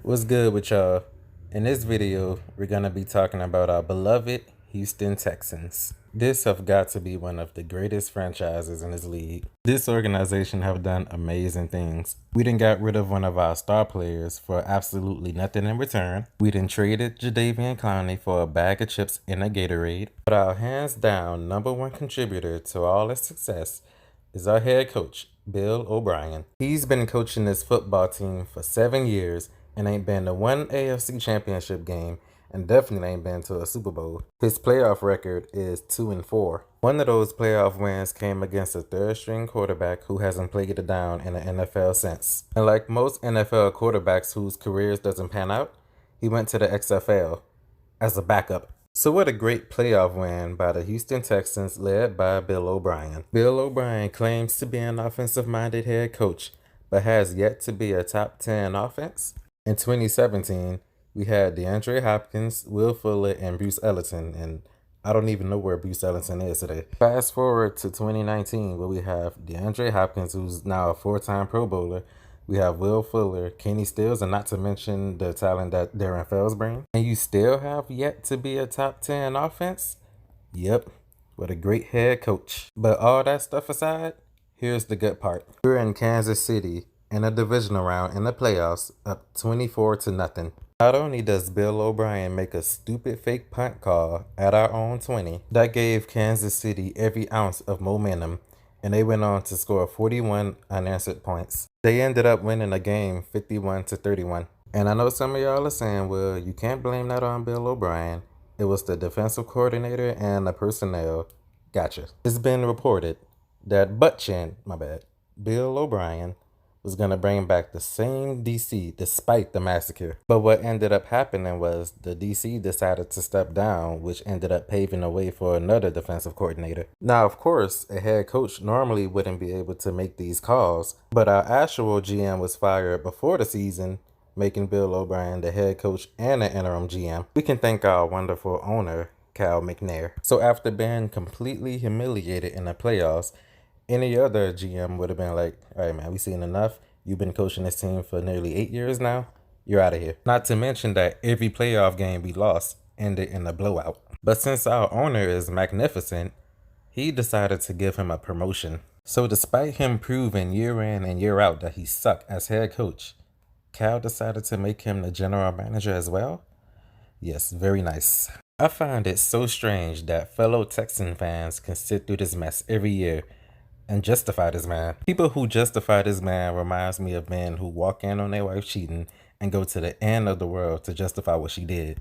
What's good with y'all? In this video, we're going to be talking about our beloved Houston Texans. This have got to be one of the greatest franchises in this league. This organization have done amazing things. We done got rid of one of our star players for absolutely nothing in return. We done traded Jadeveon Clowney for a bag of chips and a Gatorade. But our hands down #1 contributor to all this success is our head coach, Bill O'Brien. He's been coaching this football team for 7 years and ain't been to one AFC championship game and definitely ain't been to a Super Bowl. His playoff record is 2-4. One of those playoff wins came against a third-string quarterback who hasn't played it down in the NFL since. And like most NFL quarterbacks whose careers doesn't pan out, he went to the XFL as a backup. So what a great playoff win by the Houston Texans led by Bill O'Brien. Bill O'Brien claims to be an offensive-minded head coach, but has yet to be a top 10 offense. In 2017, we had DeAndre Hopkins, Will Fuller, and Bruce Ellington, and I don't even know where Bruce Ellington is today. Fast forward to 2019, where we have DeAndre Hopkins, who's now a 4-time Pro Bowler. We have Will Fuller, Kenny Stills, and not to mention the talent that Darren Fells brings. And you still have yet to be a top 10 offense? Yep, what a great head coach. But all that stuff aside, here's the good part. We're in Kansas City in a divisional round in the playoffs, up 24-0. Not only does Bill O'Brien make a stupid fake punt call at our own 20, that gave Kansas City every ounce of momentum, and they went on to score 41 unanswered points. They ended up winning the game 51-31. And I know some of y'all are saying, well, you can't blame that on Bill O'Brien. It was the defensive coordinator and the personnel. Gotcha. It's been reported that Bill O'Brien was going to bring back the same DC despite the massacre. But what ended up happening was the DC decided to step down, which ended up paving the way for another defensive coordinator. Now, of course, a head coach normally wouldn't be able to make these calls, but our actual GM was fired before the season, making Bill O'Brien the head coach and the interim GM. We can thank our wonderful owner, Cal McNair. So after being completely humiliated in the playoffs, any other GM would have been like, all right, man, we seen enough. You've been coaching this team for nearly 8 years now. You're out of here. Not to mention that every playoff game we lost ended in a blowout. But since our owner is magnificent, he decided to give him a promotion. So despite him proving year in and year out that he sucked as head coach, Cal decided to make him the general manager as well? Yes, very nice. I find it so strange that fellow Texan fans can sit through this mess every year and justify this man. People who justify this man reminds me of men who walk in on their wife cheating and go to the end of the world to justify what she did.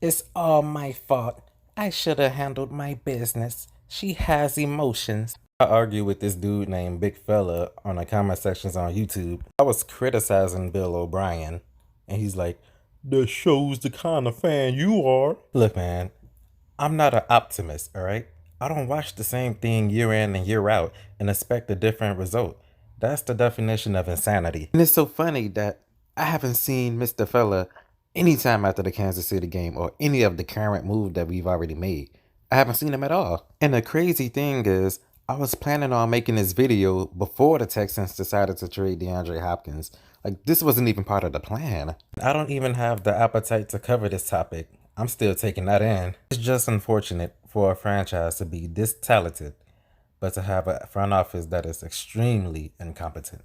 It's all my fault. I should have handled my business. She has emotions. I argue with this dude named Big Fella on the comment sections on YouTube. I was criticizing Bill O'Brien, and he's like, that shows the kind of fan you are. Look, man, I'm not an optimist, all right? I don't watch the same thing year in and year out and expect a different result. That's the definition of insanity. And it's so funny that I haven't seen Mr. Fella anytime after the Kansas City game or any of the current move that we've already made. I haven't seen him at all. And the crazy thing is, I was planning on making this video before the Texans decided to trade DeAndre Hopkins. Like, this wasn't even part of the plan. I don't even have the appetite to cover this topic. I'm still taking that in. It's just unfortunate for a franchise to be this talented, but to have a front office that is extremely incompetent.